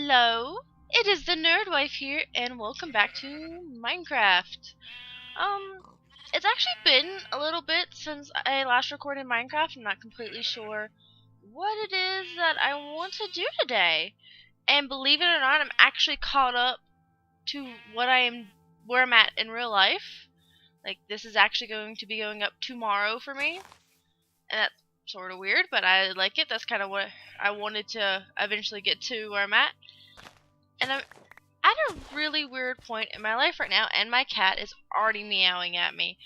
Hello, it is the Nerdwife here, and welcome back to Minecraft. It's actually been a little bit since I last recorded Minecraft. I'm not completely sure what it is that I want to do today. And believe it or not, I'm actually caught up to where I'm at in real life. Like, this is actually going to be going up tomorrow for me. And that's sort of weird, but I like it. That's kind of what I wanted to eventually get to where I'm at. And I'm at a really weird point in my life right now, and my cat is already meowing at me.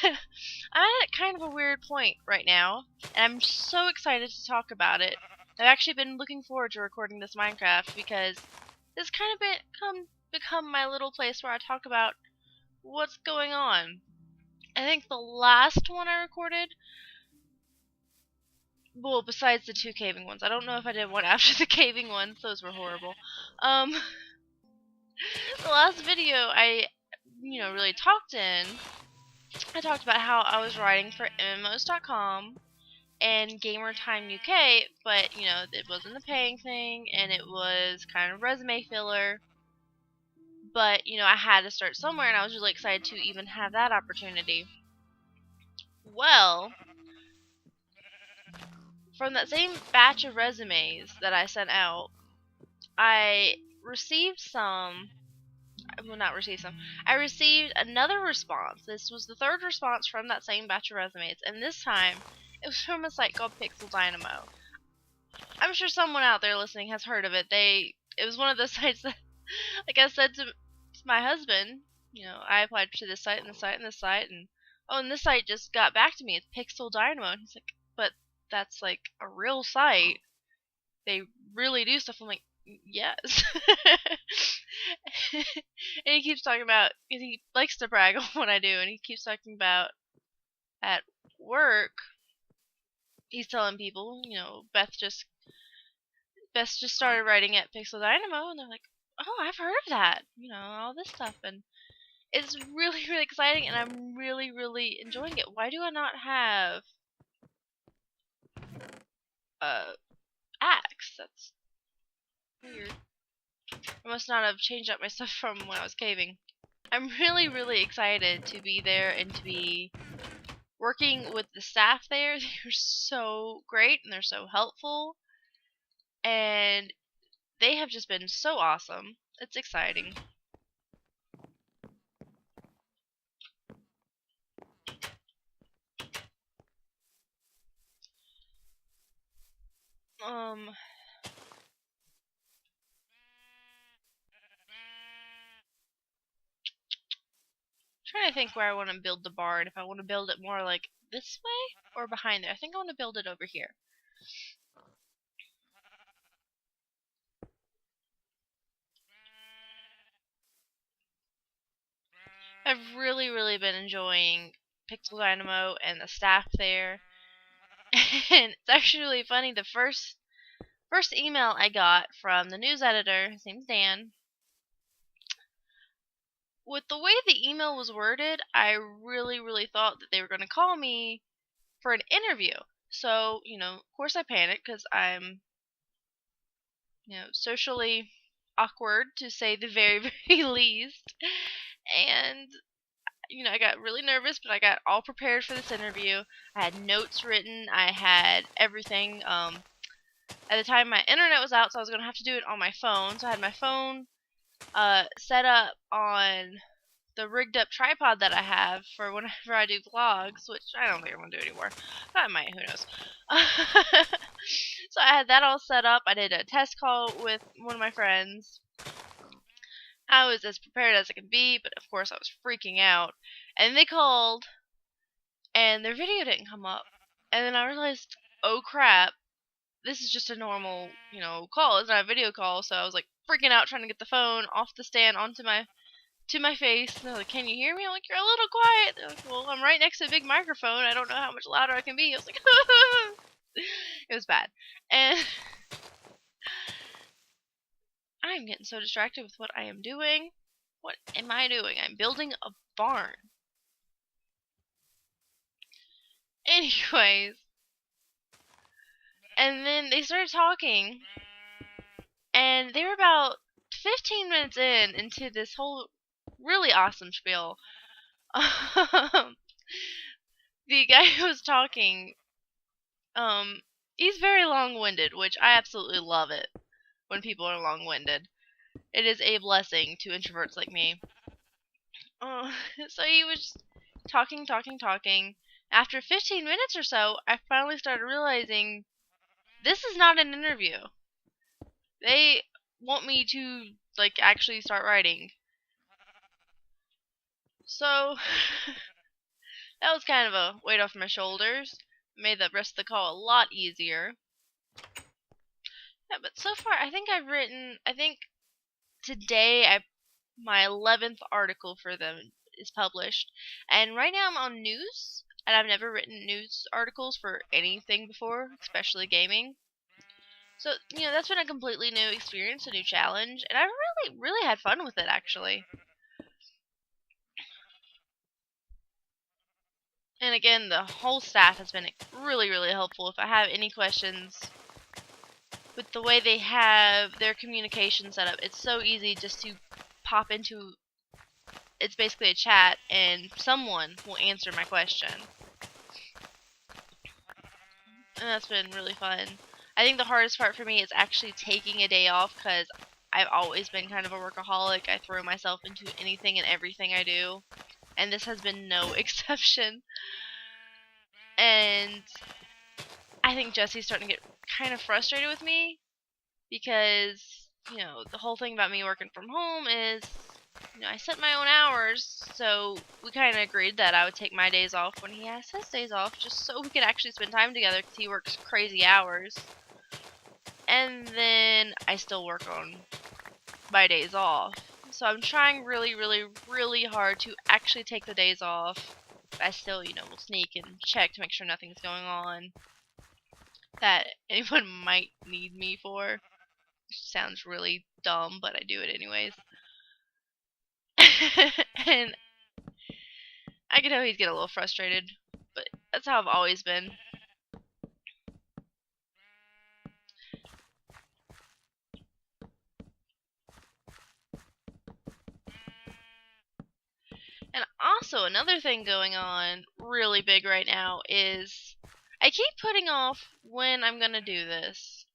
I'm at kind of a weird point right now, and I'm so excited to talk about it. I've actually been looking forward to recording this Minecraft because this kind of become my little place where I talk about what's going on. I think the last one I recorded, well, besides the two caving ones, I don't know if I did one after the caving ones. Those were horrible. The last video I, really talked in, I talked about how I was writing for MMOs.com and GamerTime UK, but, it wasn't a paying thing, and it was kind of resume filler. But, I had to start somewhere, and I was really excited to even have that opportunity. Well, from that same batch of resumes that I sent out, I received some. Well, not received some. I received another response. This was the third response from that same batch of resumes, and this time it was from a site called Pixel Dynamo. I'm sure someone out there listening has heard of it. It was one of those sites that, like I said to my husband, I applied to this site and this site and this site, and this site just got back to me. It's Pixel Dynamo, and he's like, but that's like a real site. They really do stuff. I'm like, yes. And he keeps talking about, he likes to brag on what I do, and he keeps talking about at work, he's telling people, Beth just started writing at Pixel Dynamo, and they're like, oh, I've heard of that, all this stuff, and it's really, really exciting, and I'm really, really enjoying it. Why do I not have axe? That's weird. I must not have changed up my stuff from when I was caving. I'm really, really excited to be there and to be working with the staff there. They're so great and they're so helpful. And they have just been so awesome. It's exciting. Trying to think where I want to build the barn. If I want to build it more like this way or behind there. I think I want to build it over here. I've really, really been enjoying Pixel Dynamo and the staff there. And it's actually really funny. The first email I got from the news editor, his name's Dan. With the way the email was worded, I really, really thought that they were going to call me for an interview. So, of course I panicked because I'm, socially awkward to say the very, very least. And, I got really nervous, but I got all prepared for this interview. I had notes written, I had everything. At the time, my internet was out, so I was going to have to do it on my phone. So I had my phone set up on the rigged up tripod that I have for whenever I do vlogs, which I don't think I'm going to do anymore. But I might, who knows. So I had that all set up. I did a test call with one of my friends. I was as prepared as I could be, but of course I was freaking out. And they called, and their video didn't come up. And then I realized, oh crap, this is just a normal, call. It's not a video call. So I was like freaking out trying to get the phone off the stand onto my face. And they're like, can you hear me? I'm like, you're a little quiet. They're like, well, I'm right next to a big microphone. I don't know how much louder I can be. I was like, it was bad. And I'm getting so distracted with what I am doing. What am I doing? I'm building a barn. Anyways. And then they started talking. and they were about 15 minutes into this whole really awesome spiel. The guy who was talking, he's very long-winded, which I absolutely love it when people are long-winded. It is a blessing to introverts like me. So he was talking. After 15 minutes or so, I finally started realizing this is not an interview. They want me to, like, actually start writing. So, that was kind of a weight off my shoulders. Made the rest of the call a lot easier. Yeah, but so far, I think today my 11th article for them is published. And right now I'm on news, and I've never written news articles for anything before, especially gaming. So, that's been a completely new experience, a new challenge, and I really had fun with it, actually. And again, the whole staff has been really helpful. If I have any questions with the way they have their communication set up, it's so easy just to pop into, it's basically a chat, and someone will answer my question. And that's been really fun. I think the hardest part for me is actually taking a day off, because I've always been kind of a workaholic. I throw myself into anything and everything I do, and this has been no exception. And I think Jesse's starting to get kind of frustrated with me, because, the whole thing about me working from home is, I set my own hours, so we kind of agreed that I would take my days off when he has his days off, just so we could actually spend time together, because he works crazy hours. And then I still work on my days off. So I'm trying really hard to actually take the days off. I still, will sneak and check to make sure nothing's going on that anyone might need me for. Which sounds really dumb, but I do it anyways. And I can know he's getting a little frustrated, but that's how I've always been. And also, another thing going on really big right now is I keep putting off when I'm gonna do this,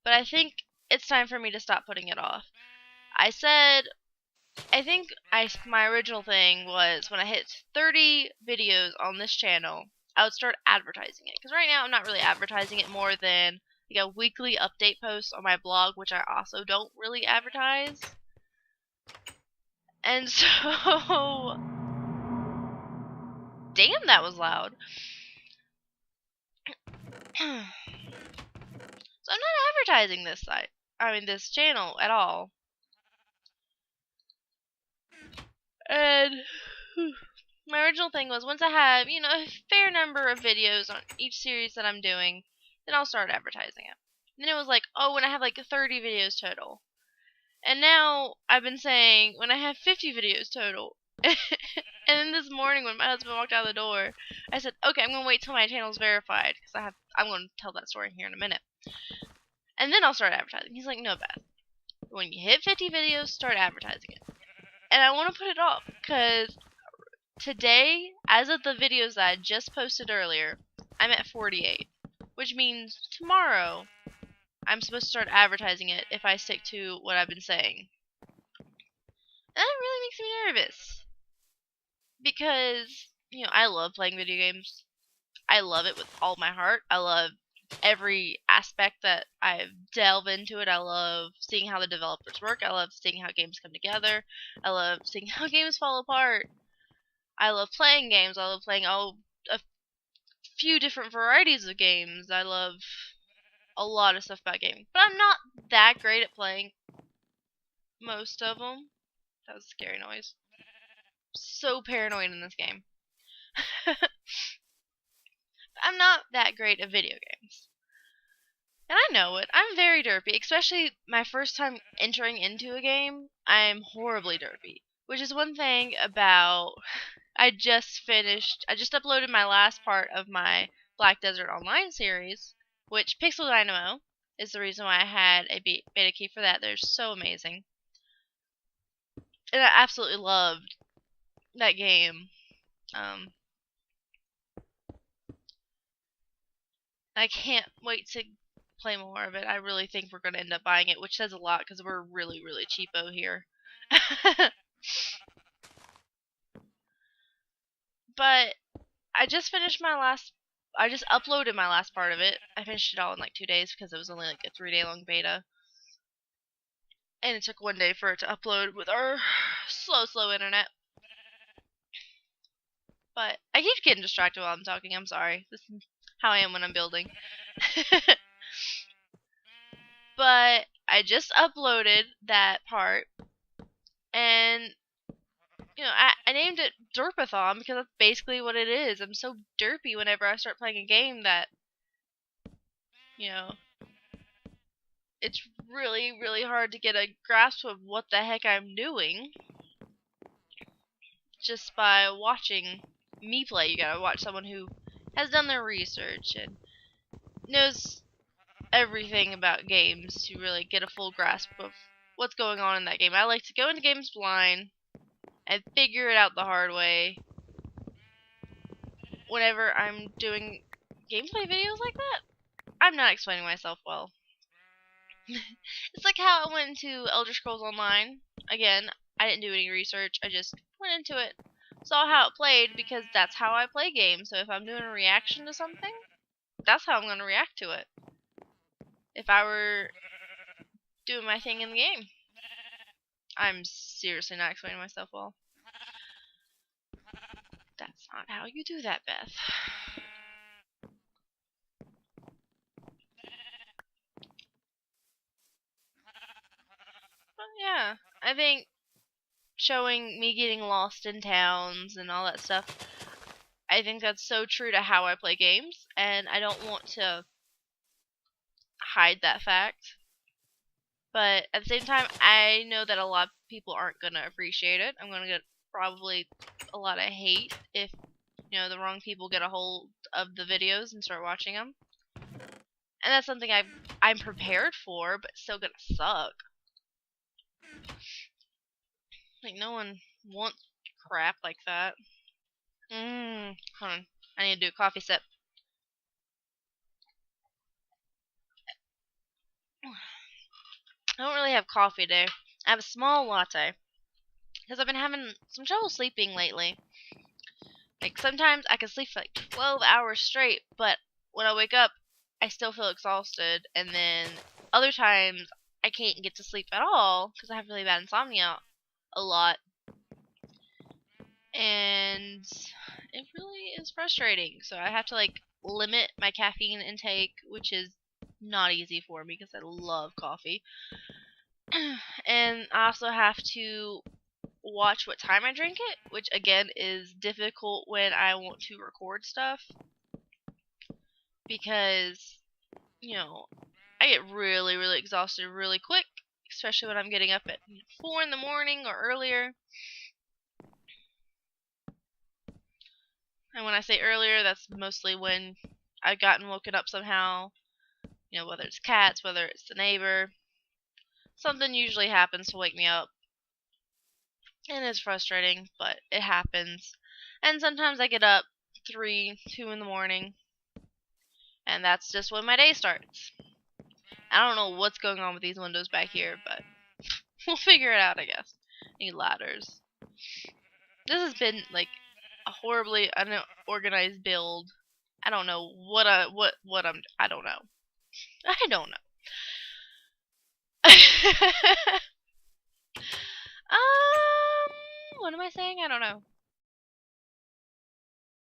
but I think it's time for me to stop putting it off. My original thing was when I hit 30 videos on this channel, I would start advertising it. Because right now I'm not really advertising it more than like a weekly update post on my blog, which I also don't really advertise. And so, damn, that was loud. So I'm not advertising this channel at all. And my original thing was once I have, a fair number of videos on each series that I'm doing, then I'll start advertising it. And then it was like, oh, when I have like 30 videos total. And now I've been saying when I have 50 videos total. And then this morning when my husband walked out of the door, I said, okay, I'm going to wait till my channel's verified, because I'm going to tell that story here in a minute. And then I'll start advertising. He's like, no, Beth. When you hit 50 videos, start advertising it. And I want to put it off, because today, as of the videos that I just posted earlier, I'm at 48. Which means tomorrow, I'm supposed to start advertising it if I stick to what I've been saying. And that really makes me nervous. Because, I love playing video games. I love it with all my heart. I love every aspect that I delve into it. I love seeing how the developers work. I love seeing how games come together. I love seeing how games fall apart. I love playing games. I love playing a few different varieties of games. I love a lot of stuff about gaming. But I'm not that great at playing most of them. That was a scary noise. So paranoid in this game. I'm not that great at video games. And I know it. I'm very derpy, especially my first time entering into a game. I'm horribly derpy. Which is one thing about... I just uploaded my last part of my Black Desert Online series, which Pixel Dynamo, is the reason why I had a beta key for that. They're so amazing. And I absolutely loved that game. I can't wait to play more of it. I really think we're going to end up buying it, which says a lot because we're really, really cheapo here. But I just finished I just uploaded my last part of it. I finished it all in like 2 days because it was only like a 3-day long beta. And it took 1 day for it to upload with our slow internet. But I keep getting distracted while I'm talking. I'm sorry. This is how I am when I'm building. But I just uploaded that part. And, you know, I named it Derpathon because that's basically what it is. I'm so derpy whenever I start playing a game that, you know, it's really, really hard to get a grasp of what the heck I'm doing just by watching me play. You gotta watch someone who has done their research and knows everything about games to really get a full grasp of what's going on in that game. I like to go into games blind and figure it out the hard way whenever I'm doing gameplay videos like that. I'm not explaining myself well. It's like how I went into Elder Scrolls Online. Again, I didn't do any research. I just went into it, saw how it played because that's how I play games. So if I'm doing a reaction to something, that's how I'm going to react to it. If I were doing my thing in the game. I'm seriously not explaining myself well. That's not how you do that, Beth. But yeah, I think showing me getting lost in towns and all that stuff, I think that's so true to how I play games, and I don't want to hide that fact. But at the same time, I know that a lot of people aren't going to appreciate it. I'm going to get probably a lot of hate if, you know, the wrong people get a hold of the videos and start watching them. And that's something I'm prepared for, but it's still going to suck. Like, no one wants crap like that. Hold on. I need to do a coffee sip. I don't really have coffee today. I have a small latte. Because I've been having some trouble sleeping lately. Like, sometimes I can sleep for like 12 hours straight, but when I wake up, I still feel exhausted. And then other times, I can't get to sleep at all because I have really bad insomnia a lot. And it really is frustrating. So I have to, like, limit my caffeine intake, which is not easy for me because I love coffee. And I also have to watch what time I drink it, which again is difficult when I want to record stuff because, you know, I get really, really exhausted really quick, especially when I'm getting up at 4 in the morning or earlier. And when I say earlier, that's mostly when I've gotten woken up somehow, you know, whether it's cats, whether it's the neighbor. Something usually happens to wake me up. And it's frustrating, but it happens. And sometimes I get up 3, 2 in the morning. And that's just when my day starts. I don't know what's going on with these windows back here, but we'll figure it out, I guess. Need ladders. This has been like a horribly unorganized build. I don't know what I don't know. I don't know. What am I saying? I don't know.